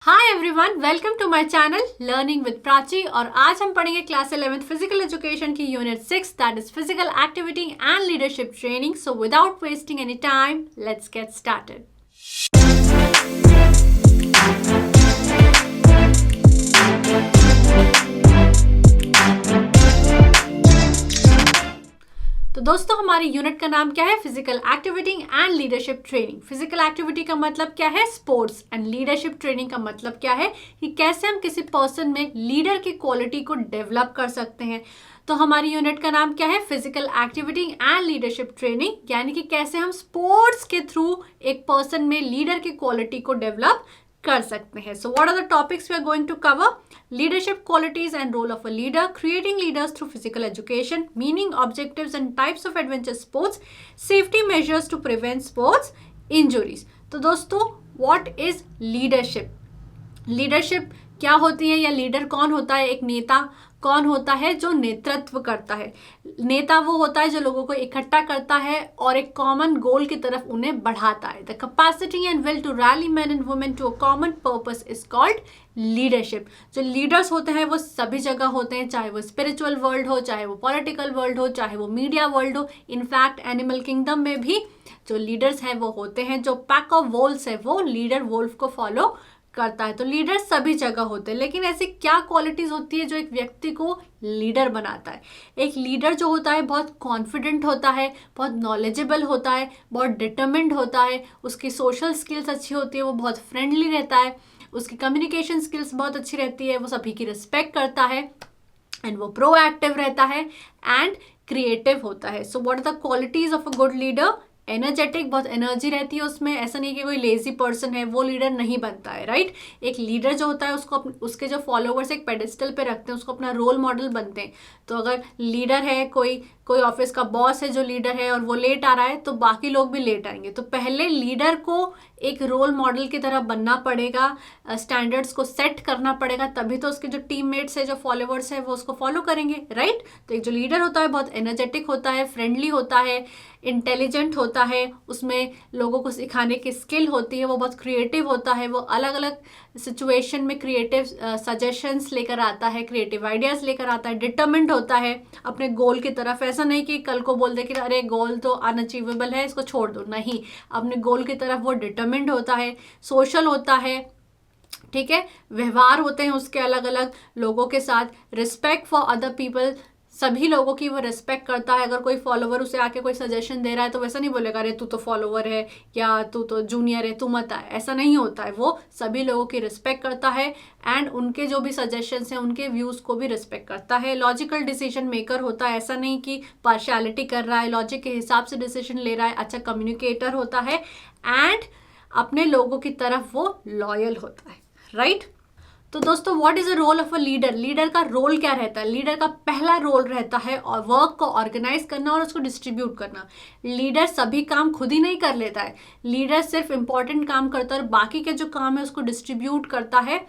Hi everyone, welcome to my channel learning with Prachi. और आज हम पढ़ेंगे क्लास 11th फिजिकल एजुकेशन की unit 6 that is physical activity and leadership training. So without wasting any time let's get started. तो दोस्तों, हमारी unit का नाम क्या है? Physical activity and leadership training. Physical activity का मतलब क्या है? स्पोर्ट्स। एंड लीडरशिप ट्रेनिंग का मतलब क्या है कि कैसे हम किसी पर्सन में लीडर की क्वालिटी को डेवलप कर सकते हैं। तो हमारी यूनिट का नाम क्या है? Physical activity and leadership training, यानी कि कैसे हम स्पोर्ट्स के थ्रू एक पर्सन में लीडर की क्वालिटी को डेवलप कर सकते हैं। So what are the topics we are going to cover? Leadership qualities and role of a leader, creating leaders through physical education, meaning, objectives and types of adventure sports, safety measures to prevent sports injuries. तो दोस्तों, what is leadership? Leadership क्या होती है या leader कौन होता है? एक नेता कौन होता है? जो नेतृत्व करता है। नेता वो होता है जो लोगों को इकट्ठा करता है और एक कॉमन गोल की तरफ उन्हें बढ़ाता है। The capacity and will to rally man and women to a common purpose is called leadership. जो लीडर्स होते हैं वो सभी जगह होते हैं, चाहे वो स्पिरिचुअल वर्ल्ड हो, चाहे वो पॉलिटिकल वर्ल्ड हो, चाहे वो मीडिया वर्ल्ड हो। इनफैक्ट एनिमल किंगडम में भी जो लीडर्स हैं वो होते हैं। जो पैक ऑफ वोल्व्स है वो लीडर वोल्फ को फॉलो करता है। तो लीडर सभी जगह होते हैं, लेकिन ऐसी क्या क्वालिटीज होती है जो एक व्यक्ति को लीडर बनाता है? एक लीडर जो होता है बहुत कॉन्फिडेंट होता है, बहुत नॉलेजेबल होता है, बहुत डिटर्मिन्ड होता है, उसकी सोशल स्किल्स अच्छी होती है, वो बहुत फ्रेंडली रहता है, उसकी कम्युनिकेशन स्किल्स बहुत अच्छी रहती है, वो सभी की रिस्पेक्ट करता है एंड वो प्रोएक्टिव रहता है एंड क्रिएटिव होता है। So what are the qualities of a good leader? Energetic, बहुत एनर्जी रहती है उसमें। ऐसा नहीं कि कोई लेजी पर्सन है वो लीडर नहीं बनता है, राइट? एक लीडर जो होता है उसको उसके जो फॉलोवर्स एक पेडिस्टल पे रखते हैं, उसको अपना रोल मॉडल बनते हैं। तो अगर लीडर है, कोई ऑफिस का बॉस है जो लीडर है और वो लेट आ रहा है, तो बाकी लोग भी लेट आएंगे। तो पहले लीडर को एक रोल मॉडल की तरह बनना पड़ेगा, स्टैंडर्ड्स को सेट करना पड़ेगा, तभी तो उसके जो टीममेट्स है, जो फॉलोवर्स है, वो उसको फॉलो करेंगे, राइट? तो एक जो लीडर होता है बहुत एनर्जेटिक होता है, फ्रेंडली होता है, इंटेलिजेंट होता है, उसमें लोगों को सिखाने की स्किल होती है, वो बहुत क्रिएटिव होता है, वो अलग अलग सिचुएशन में क्रिएटिव सजेशंस लेकर आता है, क्रिएटिव आइडियाज़ लेकर आता है, डिटर्मिन्ड होता है अपने गोल की तरफ। ऐसा नहीं कि कल को बोल दे कि अरे गोल तो अनअचीवेबल है, इसको छोड़ दो, नहीं, अपने गोल की तरफ वो डिटर्मिन्ड होता है, सोशल होता है, ठीक है, व्यवहार होते हैं उसके अलग अलग लोगों के साथ, रिस्पेक्ट फॉर अदर पीपल, सभी लोगों की वो रिस्पेक्ट करता है। अगर कोई फॉलोवर उसे आके कोई सजेशन दे रहा है तो वैसा नहीं बोलेगा अरे तू तो फॉलोवर है या तू तो जूनियर है, तू मत आ, ऐसा नहीं होता है। वो सभी लोगों की रिस्पेक्ट करता है एंड उनके जो भी सजेशंस हैं, उनके व्यूज़ को भी रिस्पेक्ट करता है। लॉजिकल डिसीजन मेकर होता है, ऐसा नहीं कि पार्शियलिटी कर रहा है, लॉजिक के हिसाब से डिसीजन ले रहा है। अच्छा कम्युनिकेटर होता है एंड अपने लोगों की तरफ वो लॉयल होता है, राइट? तो दोस्तों, what is the role of a leader? Leader का रोल क्या रहता है? लीडर का पहला रोल रहता है और वर्क को ऑर्गेनाइज करना और उसको डिस्ट्रीब्यूट करना। लीडर सभी काम खुद ही नहीं कर लेता है, लीडर सिर्फ इंपॉर्टेंट काम करता है और बाकी के जो काम है उसको डिस्ट्रीब्यूट करता है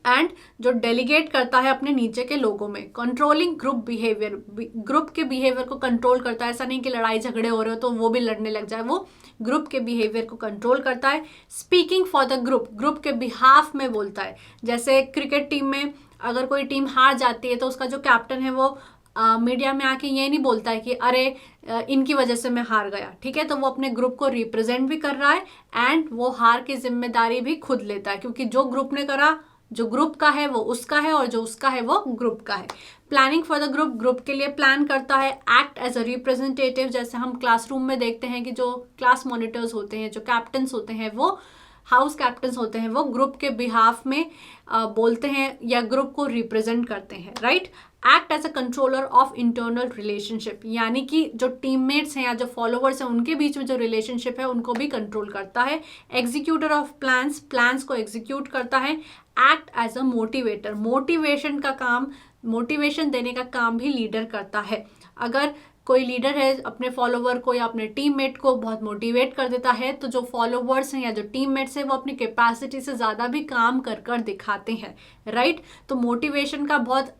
एंड जो डेलीगेट करता है अपने नीचे के लोगों में। कंट्रोलिंग ग्रुप बिहेवियर, ग्रुप के बिहेवियर को कंट्रोल करता है। ऐसा नहीं कि लड़ाई झगड़े हो रहे हो तो वो भी लड़ने लग जाए, वो ग्रुप के बिहेवियर को कंट्रोल करता है। Speaking for the group, group के बिहाफ में बोलता है। जैसे क्रिकेट टीम में अगर कोई टीम हार जाती है तो उसका जो कैप्टन है वो मीडिया में आके ये नहीं बोलता है कि अरे इनकी वजह से मैं हार गया, ठीक है? तो वो अपने ग्रुप को रिप्रेजेंट भी कर रहा है एंड वो हार की जिम्मेदारी भी खुद लेता है, क्योंकि जो ग्रुप ने करा, जो ग्रुप का है वो उसका है और जो उसका है वो ग्रुप का है। Planning for the group, group के लिए प्लान करता है। एक्ट एज अ रिप्रेजेंटेटिव, जैसे हम क्लासरूम में देखते हैं कि जो क्लास मॉनिटर्स होते हैं, जो कैप्टन्स होते हैं, वो हाउस कैप्टन्स होते हैं, वो ग्रुप के बिहाफ में बोलते हैं या ग्रुप को रिप्रेजेंट करते हैं, right? Act as a controller of internal relationship, यानी कि जो टीममेट्स हैं या जो फॉलोवर्स हैं उनके बीच में जो रिलेशनशिप है उनको भी कंट्रोल करता है। एग्जीक्यूटर ऑफ प्लान्स, प्लान्स को एग्जीक्यूट करता है। Act as a motivator, motivation का काम, मोटिवेशन देने का काम भी लीडर करता है। अगर कोई लीडर है अपने फॉलोवर को या अपने टीममेट को बहुत मोटिवेट कर देता है, तो जो फॉलोवर्स हैं या जो टीममेट्स हैं वो अपनी कैपेसिटी से ज़्यादा भी काम कर कर दिखाते हैं, राइट। तो मोटिवेशन बहुत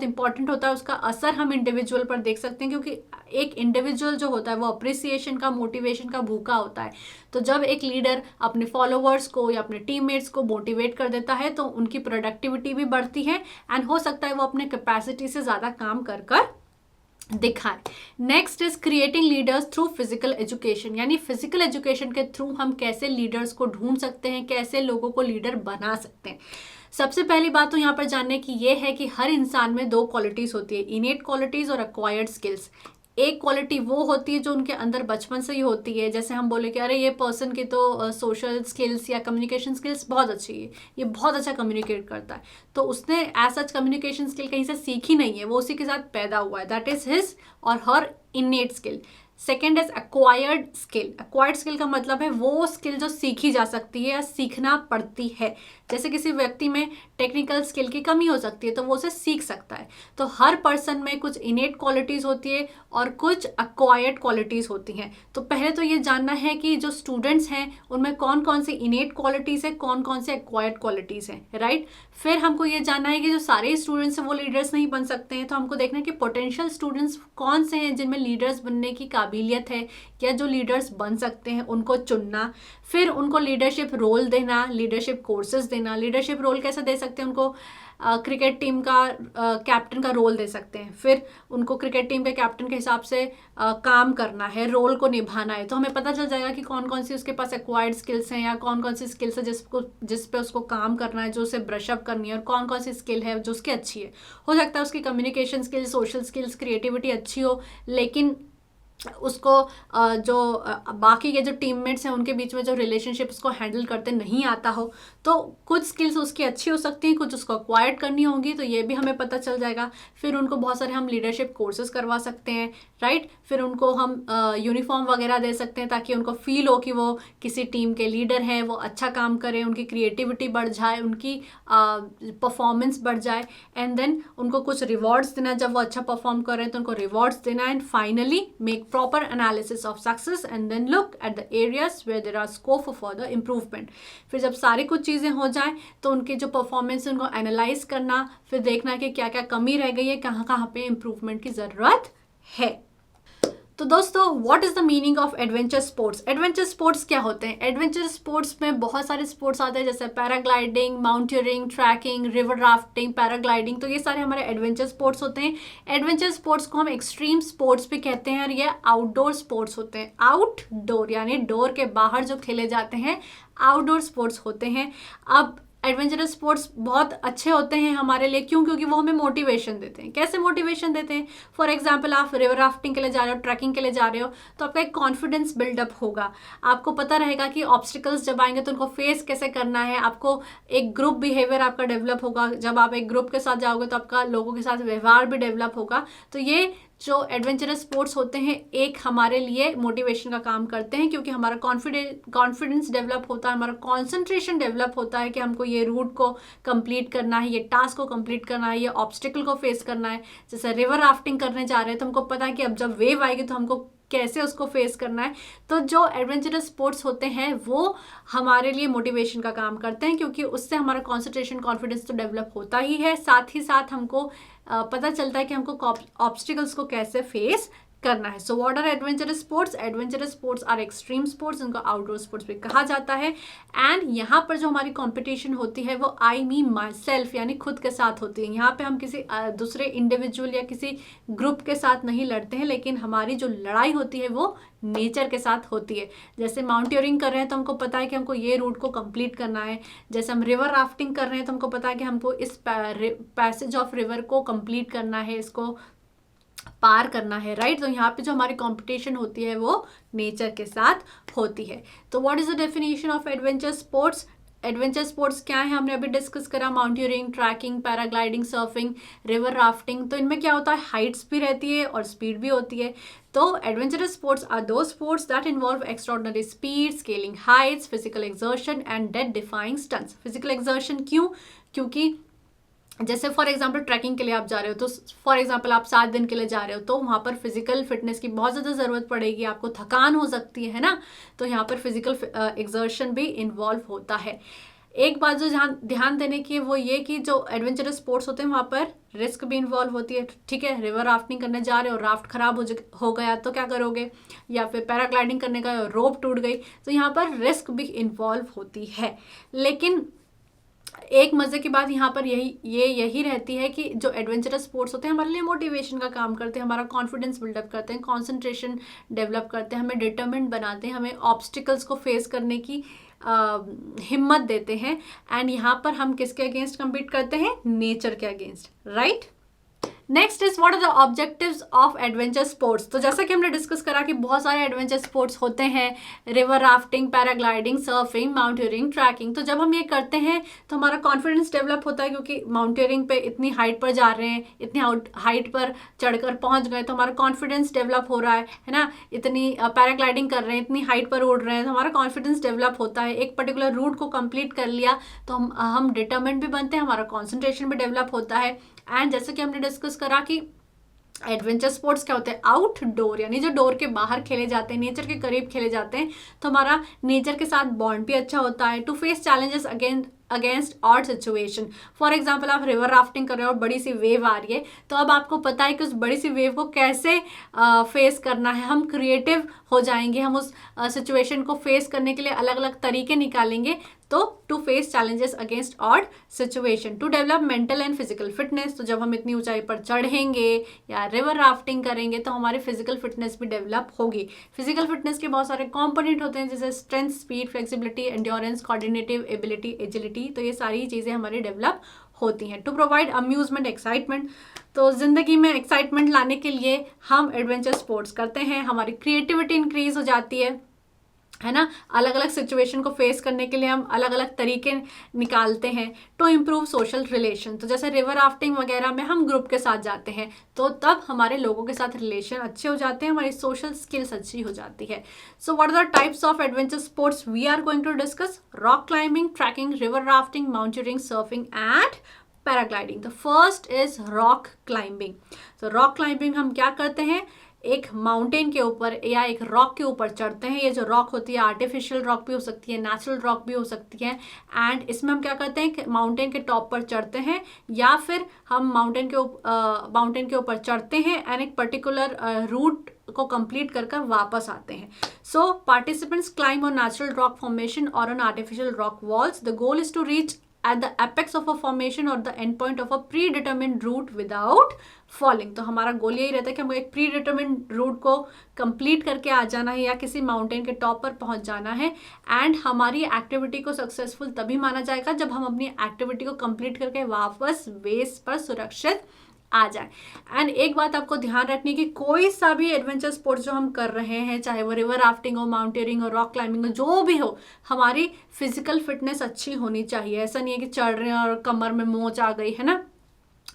इंपॉर्टेंट होता है, उसका असर हम इंडिविजुअल पर देख सकते हैं, क्योंकि एक इंडिविजुअल जो होता है वो अप्रिसिएशन का, मोटिवेशन का भूखा होता है। तो जब एक लीडर अपने फॉलोवर्स को या अपने टीममेट्स को मोटिवेट कर देता है तो उनकी प्रोडक्टिविटी भी बढ़ती है एंड हो सकता है वो अपने कैपेसिटी से ज़्यादा काम कर कर दिखाए। Next is creating leaders through physical education, यानी फिजिकल एजुकेशन के थ्रू हम कैसे लीडर्स को ढूंढ सकते हैं, कैसे लोगों को लीडर बना सकते हैं। सबसे पहली बात तो यहाँ पर जानने की ये है कि हर इंसान में दो क्वालिटीज़ होती है, इनेट क्वालिटीज़ और एक्वायर्ड स्किल्स। एक क्वालिटी वो होती है जो उनके अंदर बचपन से ही होती है, जैसे हम बोले कि अरे ये पर्सन की तो सोशल स्किल्स या कम्युनिकेशन स्किल्स बहुत अच्छी है, ये बहुत अच्छा कम्युनिकेट करता है, तो उसने एज सच कम्युनिकेशन स्किल कहीं से सीखी नहीं है, वो उसी के साथ पैदा हुआ है, दैट इज हिज और her innate skill. Second is acquired skill. Acquired skill का मतलब है वो स्किल जो सीखी जा सकती है या सीखना पड़ती है। जैसे किसी व्यक्ति में टेक्निकल स्किल की कमी हो सकती है तो वो उसे सीख सकता है। तो हर पर्सन में कुछ इनेट क्वालिटीज़ होती है और कुछ एक्वायर्ड क्वालिटीज़ होती हैं। तो पहले तो ये जानना है कि जो स्टूडेंट्स हैं उनमें कौन कौन सी इनेट क्वालिटीज़ है, कौन कौन से एक्वायर्ड क्वालिटीज़ हैं, राइट। फिर हमको ये जानना है कि जो सारे स्टूडेंट्स हैं वो लीडर्स नहीं बन सकते हैं, तो हमको देखना है कि पोटेंशियल स्टूडेंट्स कौन से हैं जिनमें लीडर्स बनने की काबिलियत है या जो लीडर्स बन सकते हैं, उनको चुनना। फिर उनको लीडरशिप रोल देना, लीडरशिप कोर्सेज देना। लीडरशिप रोल कैसे दे सकते हैं, उनको क्रिकेट टीम का कैप्टन का रोल दे सकते हैं। फिर उनको क्रिकेट टीम के कैप्टन के हिसाब से काम करना है, रोल को निभाना है। तो हमें पता चल जाएगा कि कौन कौन सी उसके पास एक्वायर्ड स्किल्स हैं या कौन कौन सी स्किल्स है जिस पे उसको काम करना है, जो उसे ब्रशअप करनी है, और कौन कौन सी स्किल है जो उसकी अच्छी है। हो सकता है उसकी communication skills, social skills, creativity अच्छी हो, लेकिन उसको जो बाकी के जो टीममेट्स हैं उनके बीच में जो रिलेशनशिप उसको हैंडल करते नहीं आता हो। तो कुछ स्किल्स उसकी अच्छी हो सकती हैं, कुछ उसको अक्वायर्ड करनी होंगी, तो ये भी हमें पता चल जाएगा। फिर उनको बहुत सारे हम लीडरशिप कोर्सेज करवा सकते हैं, राइट। फिर उनको हम यूनिफॉर्म वगैरह दे सकते हैं ताकि उनको फील हो कि वो किसी टीम के लीडर हैं, वो अच्छा काम करें, उनकी क्रिएटिविटी बढ़ जाए, उनकी परफॉर्मेंस बढ़ जाए। एंड देन उनको कुछ रिवॉर्ड्स देना, जब वो अच्छा परफॉर्म करें तो उनको रिवॉर्ड्स देना। And finally make proper analysis of success and then look at the areas where there are scope for further improvement। फिर जब सारी कुछ चीज़ें हो जाएं तो उनकी जो परफॉर्मेंस है उनको एनालाइज करना, फिर देखना कि क्या क्या कमी रह गई है, कहाँ कहाँ पे इम्प्रूवमेंट की ज़रूरत है। तो दोस्तों, what is the meaning of adventure sports? Adventure sports क्या होते हैं? एडवेंचर स्पोर्ट्स में बहुत सारे स्पोर्ट्स आते हैं, जैसे paragliding, mountaineering, trekking, river rafting, paragliding. तो ये सारे हमारे एडवेंचर स्पोर्ट्स होते हैं। एडवेंचर स्पोर्ट्स को हम एक्सट्रीम स्पोर्ट्स भी कहते हैं और ये आउटडोर स्पोर्ट्स होते हैं। आउटडोर यानी डोर के बाहर जो खेले जाते हैं, आउटडोर स्पोर्ट्स होते हैं। अब एडवेंचरस स्पोर्ट्स बहुत अच्छे होते हैं हमारे लिए, क्यों? क्योंकि वो हमें मोटिवेशन देते हैं। कैसे मोटिवेशन देते हैं? फॉर एग्जांपल, आप रिवर राफ्टिंग के लिए जा रहे हो, ट्रैकिंग के लिए जा रहे हो, तो आपका एक कॉन्फिडेंस बिल्डअप होगा। आपको पता रहेगा कि ऑब्स्टिकल्स जब आएंगे तो उनको फेस कैसे करना है। आपको एक ग्रुप बिहेवियर आपका डेवलप होगा। जब आप एक ग्रुप के साथ जाओगे तो आपका लोगों के साथ व्यवहार भी डेवलप होगा। तो ये जो एडवेंचरस स्पोर्ट्स होते हैं एक हमारे लिए मोटिवेशन का काम करते हैं, क्योंकि हमारा कॉन्फिडेंस डेवलप होता है, हमारा कॉन्सेंट्रेशन डेवलप होता है कि हमको ये रूट को कंप्लीट करना है, ये टास्क को कंप्लीट करना है, ये ऑब्स्टिकल को फेस करना है। जैसे रिवर राफ्टिंग करने जा रहे हैं तो हमको पता है कि अब जब वेव आएगी तो हमको कैसे उसको फेस करना है। तो जो एडवेंचरस स्पोर्ट्स होते हैं वो हमारे लिए मोटिवेशन का काम करते हैं, क्योंकि उससे हमारा कॉन्सेंट्रेशन, कॉन्फिडेंस तो डेवलप होता ही है, साथ ही साथ हमको पता चलता है कि हमको ऑब्स्टिकल्स को कैसे फेस करना है। So what are adventurous sports? Adventurous sports are extreme sports, इनको आउटडोर स्पोर्ट्स भी कहा जाता है। एंड यहाँ पर जो हमारी कंपटीशन होती है वो आई मी माई सेल्फ यानी खुद के साथ होती है। यहाँ पे हम किसी दूसरे इंडिविजुअल या किसी ग्रुप के साथ नहीं लड़ते हैं, लेकिन हमारी जो लड़ाई होती है वो नेचर के साथ होती है। जैसे माउंटेनियरिंग कर रहे हैं तो हमको पता है कि हमको ये रूट को कंप्लीट करना है। जैसे हम रिवर राफ्टिंग कर रहे हैं तो हमको पता है कि हमको इस पैसेज ऑफ रिवर को कंप्लीट करना है, इसको पार करना है, राइट। तो यहाँ पे जो हमारी कंपटीशन होती है वो नेचर के साथ होती है। तो what is the definition of adventure sports? Adventure sports क्या है हमने अभी डिस्कस करा, mountaineering, trekking, paragliding, surfing, river rafting. तो इनमें क्या होता है, हाइट्स भी रहती है और स्पीड भी होती है। तो एडवेंचरस स्पोर्ट्स आर दो sports that involve extraordinary speed, scaling Heights, physical exertion and death defying stunts. Physical exertion क्यों? क्योंकि जैसे फॉर एग्जांपल ट्रैकिंग के लिए आप जा रहे हो, तो फॉर एग्जांपल आप 7 दिन के लिए जा रहे हो, तो वहाँ पर फिजिकल फिटनेस की बहुत ज़्यादा ज़रूरत पड़ेगी, आपको थकान हो सकती है ना, तो यहाँ पर फिजिकल एक्सर्शन भी इन्वॉल्व होता है। एक बात जो ध्यान देने की है वो ये कि जो एडवेंचरस स्पोर्ट्स होते हैं वहाँ पर रिस्क भी इन्वॉल्व होती है। ठीक है, रिवर राफ्टिंग करने जा रहे हो, राफ्ट खराब हो गया तो क्या करोगे, या फिर पैराग्लाइडिंग करने का रोप टूट गई, तो यहाँ पर रिस्क भी इन्वॉल्व होती है। लेकिन एक मजे की बात यहाँ पर यही रहती है कि जो एडवेंचरस स्पोर्ट्स होते हैं हमारे लिए मोटिवेशन का काम करते हैं, हमारा कॉन्फिडेंस बिल्डअप करते हैं, कंसंट्रेशन डेवलप करते हैं, हमें डिटरमिन्ड बनाते हैं, हमें ऑब्स्टिकल्स को फेस करने की हिम्मत देते हैं। एंड यहाँ पर हम किसके अगेंस्ट कम्पीट करते हैं, नेचर के against, right. Next is what are the objectives of adventure sports. तो जैसा कि हमने डिस्कस करा कि बहुत सारे एडवेंचर स्पोर्ट्स होते हैं, river rafting, paragliding, surfing, mountaineering, trekking. तो जब हम ये करते हैं तो हमारा कॉन्फिडेंस डेवलप होता है, क्योंकि माउंटेनियरिंग पे इतनी हाइट पर जा रहे हैं, इतनी हाइट पर चढ़कर पहुंच गए तो हमारा कॉन्फिडेंस डेवलप हो रहा है ना। इतनी पैराग्लाइडिंग कर रहे हैं, इतनी हाइट पर उड़ रहे हैं, तो हमारा कॉन्फिडेंस डेवलप होता है। एक पर्टिकुलर रूट को कंप्लीट कर लिया तो हम डिटरमिन्ड भी बनते हैं, हमारा कॉन्सेंट्रेशन भी डेवलप होता है। एंड जैसे कि हमने डिस्कस करा कि एडवेंचर स्पोर्ट्स क्या होते हैं, आउटडोर, यानी जो डोर के बाहर खेले जाते हैं, नेचर के करीब खेले जाते हैं, तो हमारा नेचर के साथ बॉन्ड भी अच्छा होता है। To face challenges against odd situation. For example आप रिवर राफ्टिंग कर रहे हो और बड़ी सी वेव आ रही है, तो अब आपको पता है कि उस बड़ी सी वेव को कैसे फेस करना है। हम क्रिएटिव हो जाएंगे, हम उस सिचुएशन को फेस करने के लिए अलग अलग तरीके निकालेंगे। तो to face challenges against odd situation, to develop mental and physical fitness. तो जब हम इतनी ऊंचाई पर चढ़ेंगे या रिवर राफ्टिंग करेंगे तो हमारी फिजिकल फिटनेस भी डेवलप होगी। फिजिकल फिटनेस के बहुत सारे कॉम्पोनेंट होते हैं, जैसे strength, speed, flexibility, endurance, coordinative ability, agility. तो ये सारी चीज़ें हमारी डेवलप होती हैं। To provide amusement, excitement. तो ज़िंदगी में एक्साइटमेंट लाने के लिए हम एडवेंचर स्पोर्ट्स करते हैं, हमारी क्रिएटिविटी इंक्रीज हो जाती है ना। अलग अलग सिचुएशन को फेस करने के लिए हम अलग अलग तरीके निकालते हैं। To improve social relation. तो जैसे रिवर राफ्टिंग वगैरह में हम ग्रुप के साथ जाते हैं, तो तब हमारे लोगों के साथ रिलेशन अच्छे हो जाते हैं, हमारी सोशल स्किल्स अच्छी हो जाती है। So what are the types of adventure sports we are going to discuss? Rock climbing, trekking, river rafting, mountaineering, surfing and paragliding. The first is rock climbing. तो रॉक क्लाइंबिंग हम क्या करते हैं, एक माउंटेन के ऊपर या एक रॉक के ऊपर चढ़ते हैं। ये जो रॉक होती है आर्टिफिशियल रॉक भी हो सकती है, नेचुरल रॉक भी हो सकती है। एंड इसमें हम क्या करते हैं कि माउंटेन के टॉप पर चढ़ते हैं, या फिर हम माउंटेन के ऊपर चढ़ते हैं एंड एक पर्टिकुलर रूट को कंप्लीट कर वापस आते हैं। So participants climb on natural rock formation और on artificial rock walls. The goal is to reach at the apex of a formation or the end point of a predetermined route without falling। तो हमारा गोल यही रहता है कि हमको एक प्रीडिटरमिन्ड root को कंप्लीट करके आ जाना है या किसी माउंटेन के टॉप पर पहुंच जाना है। एंड हमारी एक्टिविटी को सक्सेसफुल तभी माना जाएगा जब हम अपनी एक्टिविटी को कंप्लीट करके वापस बेस पर सुरक्षित आ जाए। एंड एक बात आपको ध्यान रखनी कि कोई सा भी एडवेंचर स्पोर्ट्स जो हम कर रहे हैं, चाहे वो रिवर राफ्टिंग हो, माउंटेनियरिंग हो, रॉक क्लाइंबिंग हो, जो भी हो, हमारी फिजिकल फिटनेस अच्छी होनी चाहिए। ऐसा नहीं है कि चढ़ रहे हैं और कमर में मोच आ गई, है ना।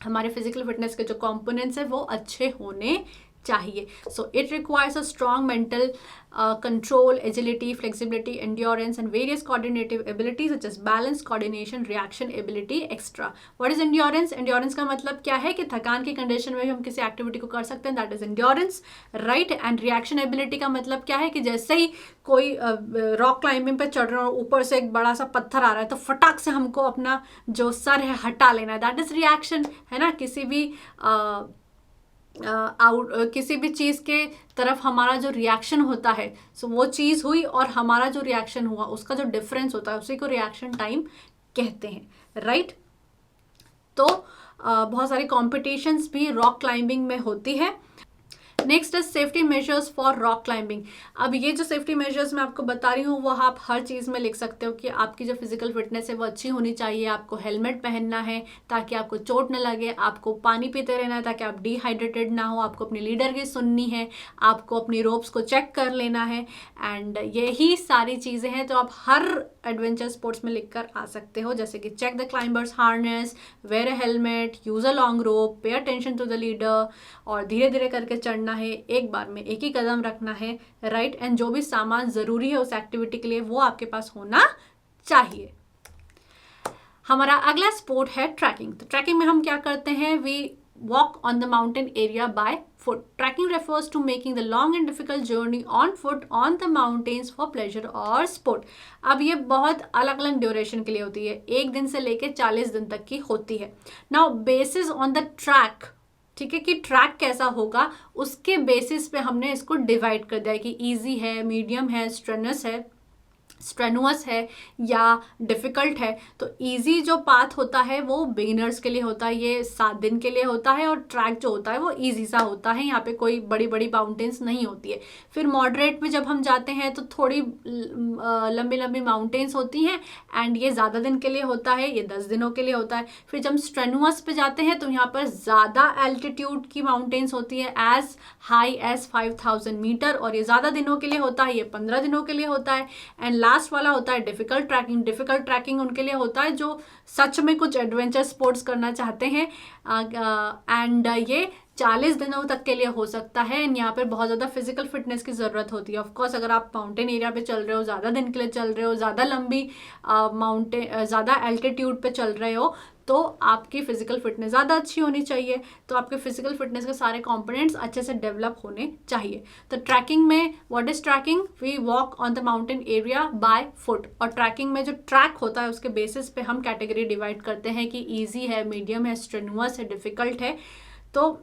हमारे फिजिकल फिटनेस के जो कंपोनेंट्स है वो अच्छे होने चाहिए। So it requires a strong mental control, agility, flexibility, endurance and various coordinative abilities such as balance, coordination, reaction ability, etc. What is endurance? Endurance का मतलब क्या है कि थकान की कंडीशन में भी हम किसी एक्टिविटी को कर सकते हैं, that is endurance, right? And reaction ability का मतलब क्या है कि जैसे ही कोई रॉक क्लाइंबिंग पे चढ़ रहा है और ऊपर से एक बड़ा सा पत्थर आ रहा है तो फटाक से हमको अपना जो सर है हटा लेना है, that is reaction, है ना। किसी भी किसी भी चीज़ के तरफ हमारा जो रिएक्शन होता है, सो वो चीज़ हुई और हमारा जो रिएक्शन हुआ उसका जो डिफरेंस होता है उसी को रिएक्शन टाइम कहते हैं, राइट। तो बहुत सारी कॉम्पिटिशन्स भी रॉक क्लाइंबिंग में होती है। Next is safety measures for rock climbing. अब ये जो सेफ्टी मेजर्स मैं आपको बता रही हूँ वो आप हर चीज़ में लिख सकते हो कि आपकी जो फिजिकल फिटनेस है वो अच्छी होनी चाहिए। आपको हेलमेट पहनना है ताकि आपको चोट न लगे, आपको पानी पीते रहना है ताकि आप डिहाइड्रेटेड ना हो, आपको अपने लीडर की सुननी है, आपको अपनी रोप्स को चेक कर लेना है। एंड यही सारी चीज़ें हैं तो आप हर एडवेंचर स्पोर्ट्स में लिख कर आ सकते हो, जैसे कि check the climber's harness, wear a helmet, use a long rope, pay attention to the leader, और धीरे धीरे करके चढ़ना है, एक बार में एक ही कदम रखना है, राइट। एंड जो भी सामान ज़रूरी है उस एक्टिविटी के लिए वो आपके पास होना चाहिए। हमारा अगला स्पोर्ट है ट्रैकिंग। तो ट्रैकिंग में हम क्या करते हैं, we walk on the mountain area by foot. Trekking refers to making the long and difficult journey on foot on the mountains for pleasure or sport. अब ये बहुत अलग अलग ड्यूरेशन के लिए होती है, 1 दिन से लेके 40 दिन तक की होती है। Now basis on the track, ठीक है, कि ट्रैक कैसा होगा उसके बेसिस पे हमने इसको डिवाइड कर दिया है कि ईजी है, मीडियम है, स्ट्रेनुअस है या डिफ़िकल्ट है। तो इजी जो पाथ होता है वो बिगिनर्स के लिए होता है, ये 7 दिन के लिए होता है, और ट्रैक जो होता है वो इजी सा होता है, यहाँ पे कोई बड़ी बड़ी माउंटेन्स नहीं होती है। फिर मॉडरेट में जब हम जाते हैं तो थोड़ी लंबी लंबी माउंटेन्स होती हैं, एंड ये ज़्यादा दिन के लिए होता है, ये 10 दिनों के लिए होता है। फिर जब स्ट्रेनुअस पे जाते हैं तो यहाँ पर ज़्यादा एल्टीट्यूड की माउंटेन्स होती है, एज हाई एज 5000 मीटर, और ये ज़्यादा दिनों के लिए होता है, ये 15 दिनों के लिए होता है। एंड लास्ट वाला होता है डिफिकल्ट ट्रैकिंग। डिफिकल्ट ट्रैकिंग उनके लिए होता है जो सच में कुछ एडवेंचर स्पोर्ट्स करना चाहते हैं, एंड ये 40 दिनों तक के लिए हो सकता है। एंड यहाँ पर बहुत ज़्यादा फिजिकल फिटनेस की ज़रूरत होती है। ऑफकोर्स अगर आप माउंटेन एरिया पे चल रहे हो, ज़्यादा दिन के लिए चल रहे हो, ज़्यादा लंबी ज़्यादा एल्टीट्यूड पे चल रहे हो, तो आपकी फिजिकल फिटनेस ज़्यादा अच्छी होनी चाहिए। तो आपके फिजिकल फिटनेस के सारे कंपोनेंट्स अच्छे से डेवलप होने चाहिए। तो ट्रैकिंग में what is trekking, we walk on the mountain area by foot. और ट्रैकिंग में जो ट्रैक होता है उसके बेसिस पे हम कैटेगरी डिवाइड करते हैं कि ईजी है, मीडियम है, स्ट्रेनुअस है, डिफिकल्ट है। तो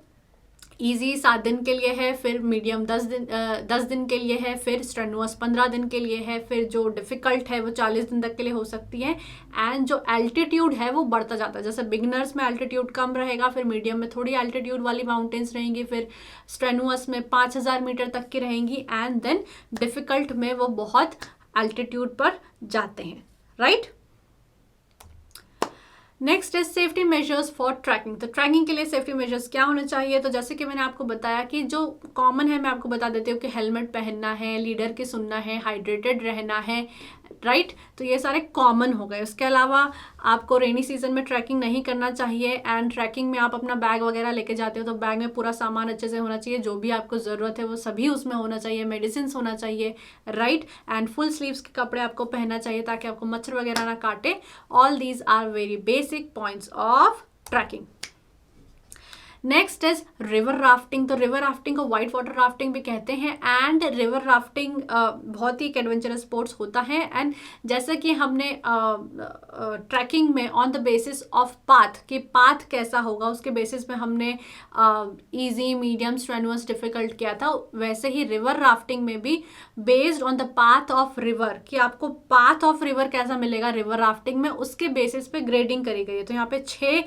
ईजी 7 दिन के लिए है, फिर मीडियम 10 दिन के लिए है, फिर स्ट्रेनुअस 15 दिन के लिए है, फिर जो डिफ़िकल्ट है वो 40 दिन तक के लिए हो सकती है। एंड जो एल्टीट्यूड है वो बढ़ता जाता है, जैसे बिगिनर्स में एल्टीट्यूड कम रहेगा, फिर मीडियम में थोड़ी एल्टीट्यूड वाली माउंटेन्स रहेंगी, फिर स्ट्रेनुअस में 5000 मीटर तक की रहेंगी, एंड देन डिफ़िकल्ट में वो बहुत एल्टीट्यूड पर जाते हैं, right. Next is safety measures for trekking. तो ट्रैकिंग के लिए सेफ्टी मेजर्स क्या होने चाहिए, तो जैसे कि मैंने आपको बताया कि जो कॉमन है मैं आपको बता देती हूँ कि हेलमेट पहनना है, लीडर की सुनना है, हाइड्रेटेड रहना है, राइट। तो ये सारे कॉमन हो गए। उसके अलावा आपको रेनी सीजन में ट्रैकिंग नहीं करना चाहिए, एंड ट्रैकिंग में आप अपना बैग वगैरह लेके जाते हो तो बैग में पूरा सामान अच्छे से होना चाहिए, जो भी आपको ज़रूरत है वो सभी उसमें होना चाहिए, मेडिसिन होना चाहिए, राइट। एंड फुल स्लीव्स के कपड़े आपको पहनना चाहिए ताकि आपको मच्छर वगैरह ना काटे। All these are very basic points of trekking. Next is river rafting. तो रिवर राफ्टिंग को वाइट वाटर राफ्टिंग भी कहते हैं, एंड रिवर राफ्टिंग बहुत ही एक एडवेंचरस स्पोर्ट्स होता है। एंड जैसे कि हमने ट्रैकिंग में on the basis of path कि पाथ कैसा होगा उसके बेसिस पे हमने इजी, मीडियम, स्ट्रेनुअस, डिफिकल्ट किया था, वैसे ही रिवर राफ्टिंग में भी based on the path of river कि आपको पाथ ऑफ रिवर कैसा मिलेगा रिवर राफ्टिंग में, उसके बेसिस पे ग्रेडिंग करी गई है। तो यहाँ पे 6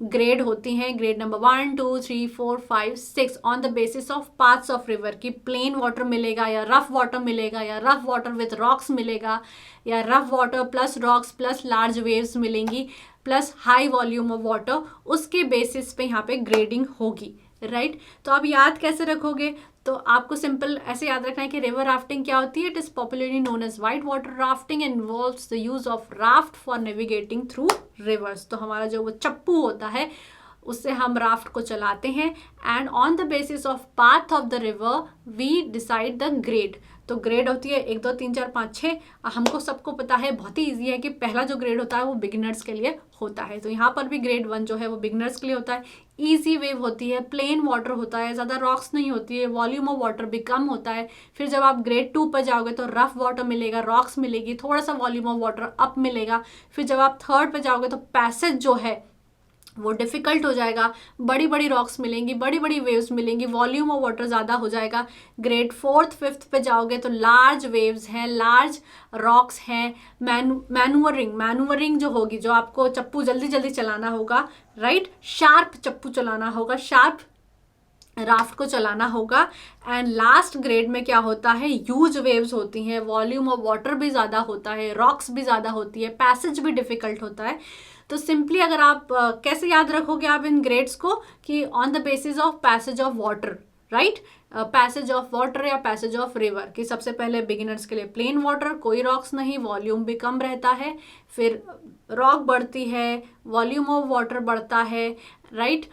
ग्रेड होती हैं, grade number 1, 2, 3, 4, 5, 6 on the basis of paths of river की प्लेन वाटर मिलेगा या रफ वाटर मिलेगा या रफ वाटर विथ रॉक्स मिलेगा या rough water plus rocks plus large waves मिलेंगी plus high volume of water, उसके बेसिस पे यहाँ पे ग्रेडिंग होगी, राइट। तो आप याद कैसे रखोगे, तो आपको सिंपल ऐसे याद रखना है कि रिवर राफ्टिंग क्या होती है, it is popularly known as white water rafting and involves the use of raft for navigating through rivers. तो हमारा जो वो चप्पू होता है उससे हम राफ्ट को चलाते हैं, and on the basis of path of the river we decide the grade. तो ग्रेड होती है 1, 2, 3, 4, 5, 6। हमको सबको पता है, बहुत ही ईजी है कि पहला जो ग्रेड होता है वो बिगिनर्स के लिए होता है। तो यहाँ पर भी ग्रेड 1 जो है वो बिगिनर्स के लिए होता है। ईजी वेव होती है, प्लेन वाटर होता है, ज़्यादा रॉक्स नहीं होती है, वॉल्यूम ऑफ वाटर भी कम होता है। फिर जब आप ग्रेड 2 पर जाओगे तो रफ वाटर मिलेगा, रॉक्स मिलेगी, थोड़ा सा वॉल्यूम ऑफ वाटर अप मिलेगा। फिर जब आप 3rd पे जाओगे तो पैसेज जो है वो डिफ़िकल्ट हो जाएगा, बड़ी बड़ी रॉक्स मिलेंगी, बड़ी बड़ी वेव्स मिलेंगी, वॉल्यूम ऑफ वाटर ज़्यादा हो जाएगा। ग्रेड 4th 5th पे जाओगे तो लार्ज वेव्स हैं, लार्ज रॉक्स हैं, मैनूवरिंग जो होगी, जो आपको चप्पू जल्दी जल्दी चलाना होगा, राइट, शार्प चप्पू चलाना होगा, शार्प राफ्ट को चलाना होगा। एंड लास्ट ग्रेड में क्या होता है, ह्यूज वेव्स होती हैं, वॉल्यूम ऑफ वाटर भी ज़्यादा होता है, रॉक्स भी ज़्यादा होती है, पैसेज भी डिफ़िकल्ट होता है। तो सिंपली अगर आप कैसे याद रखोगे आप इन ग्रेड्स को कि on the basis of passage of water, right, passage of water या पैसेज ऑफ रिवर कि सबसे पहले बिगिनर्स के लिए प्लेन वाटर, कोई रॉक्स नहीं, वॉल्यूम भी कम रहता है, फिर रॉक बढ़ती है, वॉल्यूम ऑफ वाटर बढ़ता है, राइट,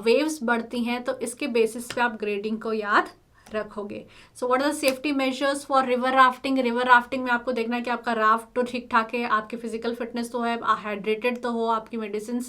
वेव्स बढ़ती हैं। तो इसके बेसिस पे आप ग्रेडिंग को याद रखोगे। So what are the safety measures for river rafting? River rafting में आपको देखना है कि आपका राफ्ट तो ठीक ठाक है, आपकी फिजिकल फिटनेस तो है, हाइड्रेटेड तो हो, आपकी मेडिसिन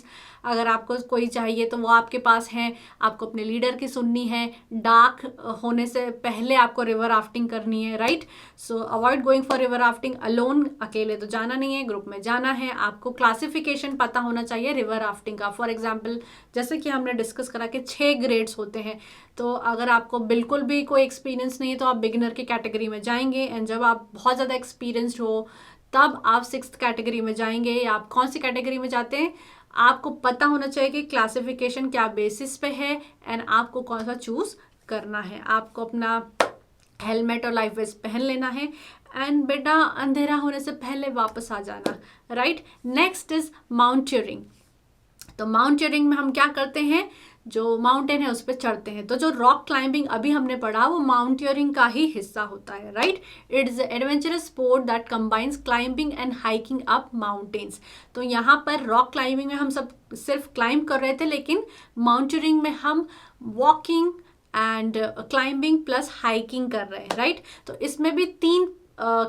अगर आपको कोई चाहिए तो वो आपके पास है, आपको अपने लीडर की सुननी है, डार्क होने से पहले आपको रिवर राफ्टिंग करनी है, right? So avoid going for river rafting alone, अकेले तो जाना नहीं है, ग्रुप में जाना है। आपको क्लासिफिकेशन पता होना चाहिए रिवर राफ्टिंग का। फॉर एग्जाम्पल जैसे कि हमने डिस्कस करा कि 6 ग्रेड्स होते हैं, तो अगर आपको बिल्कुल भी कोई एक्सपीरियंस नहीं है तो आप बिगिनर की कैटेगरी में जाएंगे, एंड जब आप बहुत ज़्यादा एक्सपीरियंस्ड हो तब आप 6th कैटेगरी में जाएंगे। या आप कौन सी कैटेगरी में जाते हैं आपको पता होना चाहिए कि क्लासिफिकेशन क्या बेसिस पे है, एंड आपको कौन सा चूज करना है। आपको अपना हेलमेट और लाइफ वेस्ट पहन लेना है, एंड बेटा अंधेरा होने से पहले वापस आ जाना, राइट? Next is mountaineering. तो माउंटेनियरिंग में हम क्या करते हैं, जो माउंटेन है उस पर चढ़ते हैं। तो जो रॉक क्लाइंबिंग अभी हमने पढ़ा वो माउंटेनियरिंग का ही हिस्सा होता है, right? It is adventurous sport that combines climbing and hiking up mountains. तो यहाँ पर रॉक क्लाइंबिंग में हम सब सिर्फ क्लाइंब कर रहे थे, लेकिन माउंटेनियरिंग में हम walking and climbing plus hiking कर रहे हैं, राइट? तो इसमें भी 3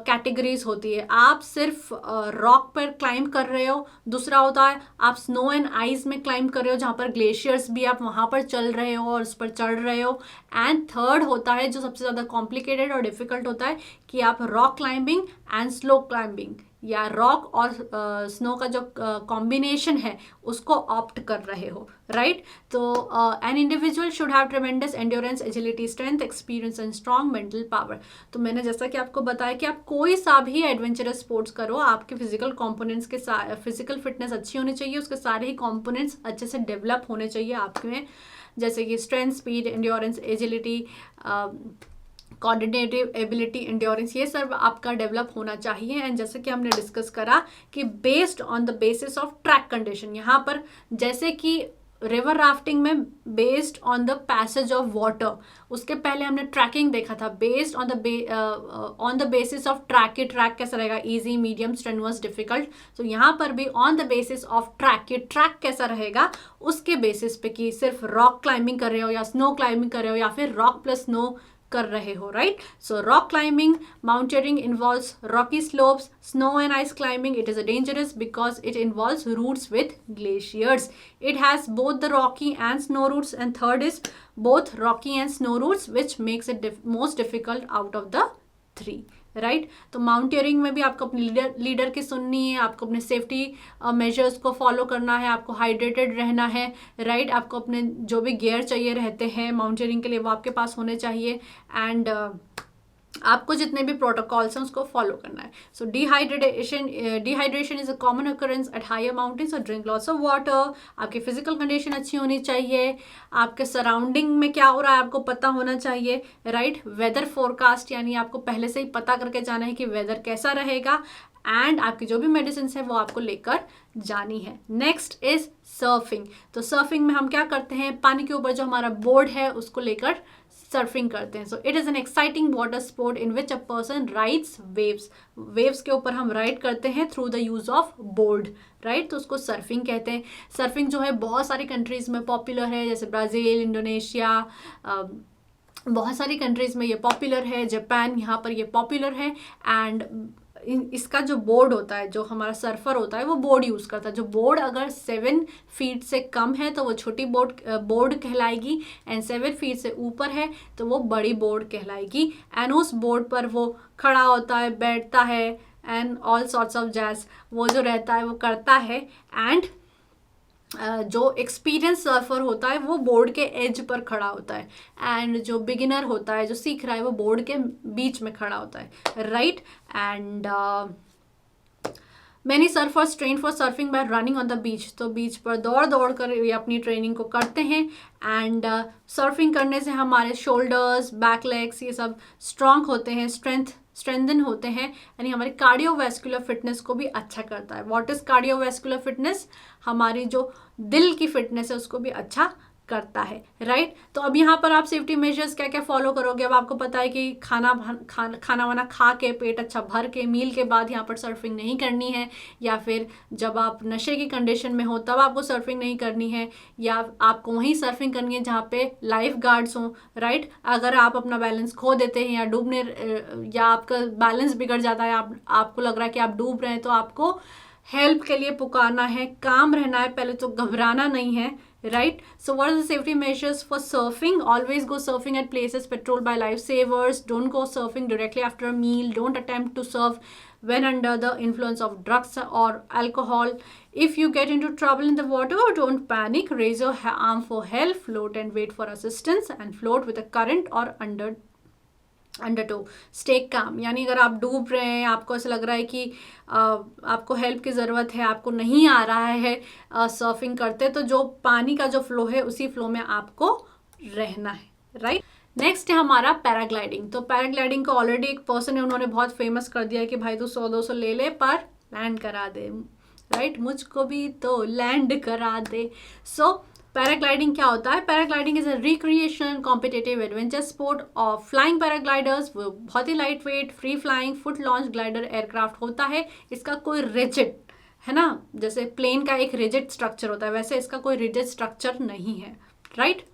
कैटेगरीज होती है। आप सिर्फ रॉक पर क्लाइंब कर रहे हो, दूसरा होता है आप स्नो एंड आइस में क्लाइंब कर रहे हो जहाँ पर ग्लेशियर्स भी आप वहाँ पर चल रहे हो और उस पर चढ़ रहे हो, एंड थर्ड होता है जो सबसे ज़्यादा कॉम्प्लिकेटेड और डिफिकल्ट होता है कि आप rock climbing and slow climbing या रॉक और स्नो का जो कॉम्बिनेशन है उसको ऑप्ट कर रहे हो, राइट? तो an individual should have ट्रेमेंडस endurance, agility, strength, experience and strong mental power. तो मैंने जैसा कि आपको बताया कि आप कोई सा भी एडवेंचरस स्पोर्ट्स करो, आपके फिजिकल कंपोनेंट्स के फिजिकल फिटनेस अच्छी होनी चाहिए, उसके सारे ही कंपोनेंट्स अच्छे से डेवलप होने चाहिए आप में, जैसे कि strength, speed, endurance, agility, coordinative ability, endurance, ये सब आपका डेवलप होना चाहिए। एंड जैसे कि हमने डिस्कस करा कि based on the basis of track condition, यहाँ पर जैसे कि रिवर राफ्टिंग में based on the passage of water, उसके पहले हमने ट्रैकिंग देखा था based on the basis of track, की ट्रैक कैसा रहेगा, इजी, मीडियम, स्ट्रेनुअस, डिफिकल्ट। तो यहाँ पर भी on the basis of track, की ट्रैक कैसा रहेगा उसके बेसिस पे कि सिर्फ रॉक क्लाइंबिंग कर रहे हो या स्नो क्लाइंबिंग कर रहे हो या फिर रॉक प्लस स्नो कर रहे हो, right? So rock climbing, mountaineering involves Rocky slopes, snow and ice climbing, it is a dangerous because it involves routes with glaciers. It has both the rocky and snow routes, and third is both rocky and snow routes, which makes it most difficult out of the 3, right? तो mountaineering में भी आपको अपने leader की सुननी है, आपको अपने सेफ्टी मेजर्स को फॉलो करना है, आपको हाइड्रेटेड रहना है, राइट? आपको अपने जो भी गियर चाहिए रहते हैं माउंटेनियरिंग के लिए वो आपके पास होने चाहिए, एंड आपको जितने भी प्रोटोकॉल्स हैं उसको फॉलो करना है। So dehydration is a common occurrence at higher mountains, so drink lots of water. आपकी फिजिकल कंडीशन अच्छी होनी चाहिए, आपके सराउंडिंग में क्या हो रहा है आपको पता होना चाहिए, राइट? वेदर फोरकास्ट, यानी आपको पहले से ही पता करके जाना है कि वेदर कैसा रहेगा, एंड आपकी जो भी मेडिसिन है वो आपको लेकर जानी है। Next is surfing. तो सर्फिंग में हम क्या करते हैं, पानी के ऊपर जो हमारा बोर्ड है उसको लेकर सर्फिंग करते हैं। So it is an exciting water sport in which a person rides waves. Waves के ऊपर हम राइड करते हैं through the use of board, right? तो उसको सर्फिंग कहते हैं। सर्फिंग जो है बहुत सारी कंट्रीज में पॉपुलर है, जैसे ब्राज़ील, इंडोनेशिया, बहुत सारी कंट्रीज में ये पॉपुलर है, जापान, यहाँ पर ये पॉपुलर है। एंड इसका जो बोर्ड होता है, जो हमारा सर्फर होता है वो बोर्ड यूज़ करता है। जो बोर्ड अगर 7 फीट से कम है तो वो छोटी बोर्ड कहलाएगी, एंड 7 फीट से ऊपर है तो वो बड़ी बोर्ड कहलाएगी। एंड उस बोर्ड पर वो खड़ा होता है, बैठता है, and all sorts of jazz वो जो रहता है वो करता है। एंड जो एक्सपीरियंस सर्फर होता है वो बोर्ड के एज पर खड़ा होता है, एंड जो बिगिनर होता है जो सीख रहा है वो बोर्ड के बीच में खड़ा होता है, right? And many surfers train for surfing bye running on the beach. तो बीच पर दौड़ कर ये अपनी ट्रेनिंग को करते हैं, एंड सर्फिंग करने से हमारे शोल्डर्स, बैक लेग्स ये सब स्ट्रॉन्ग होते हैं, स्ट्रेंथन होते हैं, यानी हमारी कार्डियोवैस्कुलर फिटनेस को भी अच्छा करता है। What is cardiovascular fitness? हमारी जो दिल की फिटनेस है उसको भी अच्छा करता है, राइट। तो अब यहाँ पर आप सेफ्टी मेजर्स क्या क्या फॉलो करोगे। अब आपको पता है कि खाना वाना खा के पेट अच्छा भर के मील के बाद यहाँ पर सर्फिंग नहीं करनी है, या फिर जब आप नशे की कंडीशन में हो तब आपको सर्फिंग नहीं करनी है, या आपको वहीं सर्फिंग करनी है जहाँ पे लाइफ गार्ड्स हों, राइट। अगर आप अपना बैलेंस खो देते हैं या डूबने या आपका बैलेंस बिगड़ जाता है, आपको लग रहा है कि आप डूब रहे हैं, तो आपको हेल्प के लिए पुकारना है, काम रहना है, पहले तो घबराना नहीं है, right? So what are the safety measures for surfing? Always go surfing at places patrolled by lifesavers. Don't go surfing directly after a meal. Don't attempt to surf when under the influence of drugs or alcohol. If you get into trouble in the water, don't panic. Raise your arm for help. Float and wait for assistance, and float with a current or undertow. Stay calm, यानी अगर आप डूब रहे हैं, आपको ऐसा लग रहा है कि आपको हेल्प की ज़रूरत है, आपको नहीं आ रहा है सर्फिंग करते, तो जो पानी का जो फ्लो है उसी फ्लो में आपको रहना है, राइट। नेक्स्ट है हमारा पैराग्लाइडिंग। तो पैराग्लाइडिंग को ऑलरेडी एक पर्सन है, उन्होंने बहुत फेमस कर दिया है कि भाई तू 100-200 ले ले पर लैंड करा दे, राइट। मुझको भी तो लैंड करा दे। सो पैराग्लाइडिंग क्या होता है? Paragliding is a recreation competitive adventure sport of flying paragliders. वो बहुत ही light weight free flying foot launch glider aircraft होता है। इसका कोई रिजिड, है ना, जैसे प्लेन का एक रिजिड स्ट्रक्चर होता है, वैसे इसका कोई रिजिड स्ट्रक्चर नहीं है, राइट।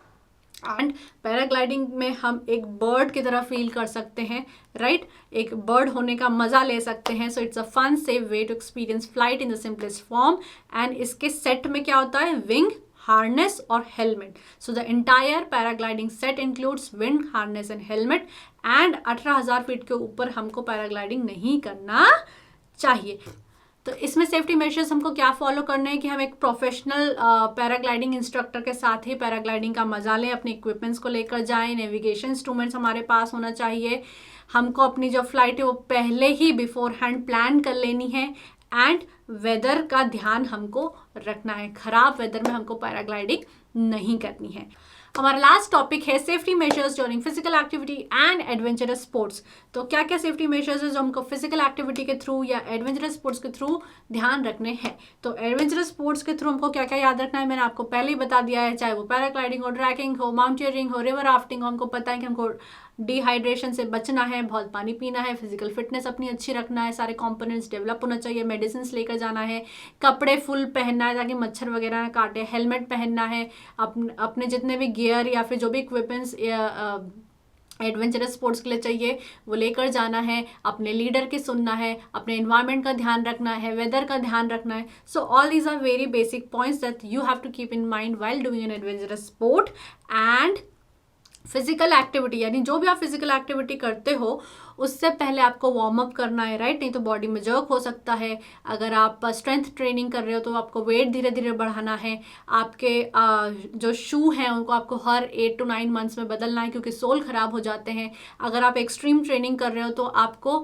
एंड पैराग्लाइडिंग में हम एक बर्ड की तरह फील कर सकते हैं, राइट, एक बर्ड होने का मजा ले सकते हैं। So it's a fun safe way to experience flight in the simplest form. And इसके सेट में क्या होता है? Wing, harness or helmet. So the entire paragliding set includes wind, harness and helmet. And 18,000 feet के ऊपर हमको paragliding नहीं करना चाहिए। तो इसमें सेफ्टी मेजर्स हमको क्या फॉलो करने हैं कि हम एक प्रोफेशनल पैराग्लाइडिंग इंस्ट्रक्टर के साथ ही पैराग्लाइडिंग का मजा लें, अपने इक्विपमेंट्स को लेकर जाएं, नेविगेशन इंस्ट्रूमेंट्स हमारे पास होना चाहिए, हमको अपनी जो फ्लाइट है वो पहले ही बिफोर हैंड प्लान कर लेनी है, एंड वेदर का ध्यान हमको रखना है, खराब वेदर में हमको पैराग्लाइडिंग नहीं करनी है। हमारा लास्ट टॉपिक है safety measures during physical activity and adventurous sports. तो क्या क्या सेफ्टी मेजर्स है जो हमको फिजिकल एक्टिविटी के थ्रू या एडवेंचरस स्पोर्ट्स के थ्रू ध्यान रखने हैं। तो एडवेंचरस स्पोर्ट्स के थ्रू हमको क्या क्या याद रखना है, मैंने आपको पहले ही बता दिया है, चाहे वो पैराग्लाइडिंग हो, ट्रैकिंग हो, माउंटेनियरिंग हो, रिवर राफ्टिंग हो। हमको पता है कि हमको डिहाइड्रेशन से बचना है, बहुत पानी पीना है, फिजिकल फिटनेस अपनी अच्छी रखना है, सारे कंपोनेंट्स डेवलप होना चाहिए, मेडिसिन लेकर जाना है, कपड़े फुल पहनना है ताकि मच्छर वगैरह ना काटे, हेलमेट पहनना है, अपने जितने भी गियर या फिर जो भी इक्विपमेंट्स एडवेंचरस स्पोर्ट्स के लिए चाहिए वो लेकर जाना है, अपने लीडर की सुनना है, अपने एनवायरनमेंट का ध्यान रखना है, वेदर का ध्यान रखना है। So all these are very basic points that you have to keep in mind while doing an adventurous sport and physical activity. यानी जो भी आप फिजिकल एक्टिविटी करते हो उससे पहले आपको वार्म अप करना है, राइट, नहीं तो बॉडी में जर्क हो सकता है। अगर आप स्ट्रेंथ ट्रेनिंग कर रहे हो तो आपको वेट धीरे धीरे बढ़ाना है। आपके जो शू हैं उनको आपको हर 8 to 9 मंथ्स में बदलना है क्योंकि सोल ख़राब हो जाते हैं। अगर आप एक्सट्रीम ट्रेनिंग कर रहे हो तो आपको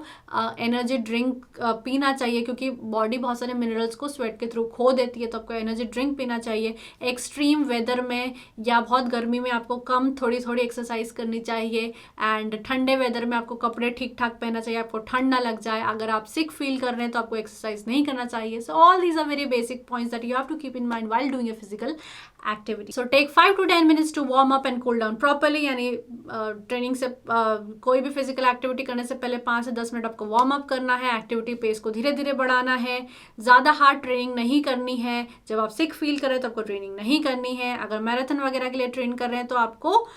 एनर्जी ड्रिंक पीना चाहिए क्योंकि बॉडी बहुत सारे मिनरल्स को स्वेट के थ्रू खो देती है, तो आपको एनर्जी ड्रिंक पीना चाहिए। एक्सट्रीम वेदर में या बहुत गर्मी में आपको कम थोड़ी थोड़ी एक्सरसाइज करनी चाहिए। एंड ठंडे वेदर में आपको कपड़े ठीक ठाक पहनना चाहिए, आपको ठंड ना लग जाए। अगर आप सिक फील कर रहे हैं तो आपको एक्सरसाइज नहीं करना चाहिए। So all these are very basic points that you have to keep in mind while doing a physical activity. So take 5 to 10 minutes to warm up and cool down properly. यानी training से कोई भी physical activity करने से पहले 5 से 10 minute आपको warm up करना है। एक्टिविटी पेस को धीरे धीरे बढ़ाना है, ज़्यादा हार्ड ट्रेनिंग नहीं करनी है। जब आप सिक फील करें तो आपको ट्रेनिंग नहीं करनी है। अगर मैराथन वगैरह के लिए ट्रेन कर रहे हैं तो आपको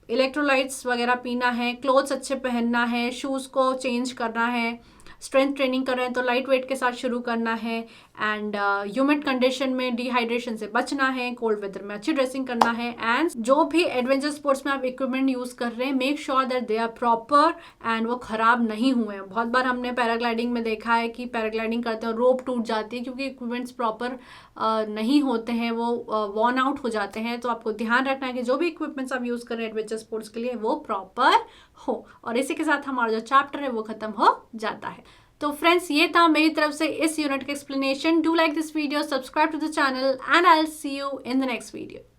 इलेक्ट्रोलाइट्स वगैरह पीना है, क्लोथ्स अच्छे पहनना है, शूज़ को चेंज करना है। स्ट्रेंथ ट्रेनिंग कर रहे हैं तो लाइट वेट के साथ शुरू करना है। एंड ह्यूमिड कंडीशन में डिहाइड्रेशन से बचना है, कोल्ड वेदर में अच्छी ड्रेसिंग करना है। एंड जो भी एडवेंचर स्पोर्ट्स में आप इक्विपमेंट यूज़ कर रहे हैं make sure that they are proper and वो ख़राब नहीं हुए हैं। बहुत बार हमने पैराग्लाइडिंग में देखा है कि पैराग्लाइडिंग करते हैं रोप टूट जाती है क्योंकि इक्विपमेंट्स प्रॉपर नहीं होते हैं, वो वॉर्न आउट हो जाते हैं। तो आपको ध्यान रखना है कि जो भी इक्विपमेंट्स आप यूज़ कर रहे हैं एडवेंचर स्पोर्ट्स के लिए वो प्रॉपर हो। और इसी के साथ हमारा जो चैप्टर है वो ख़त्म हो जाता है। तो फ्रेंड्स ये था मेरी तरफ से इस यूनिट का explanation. Do like this video, subscribe to the channel and I will see you in the next video.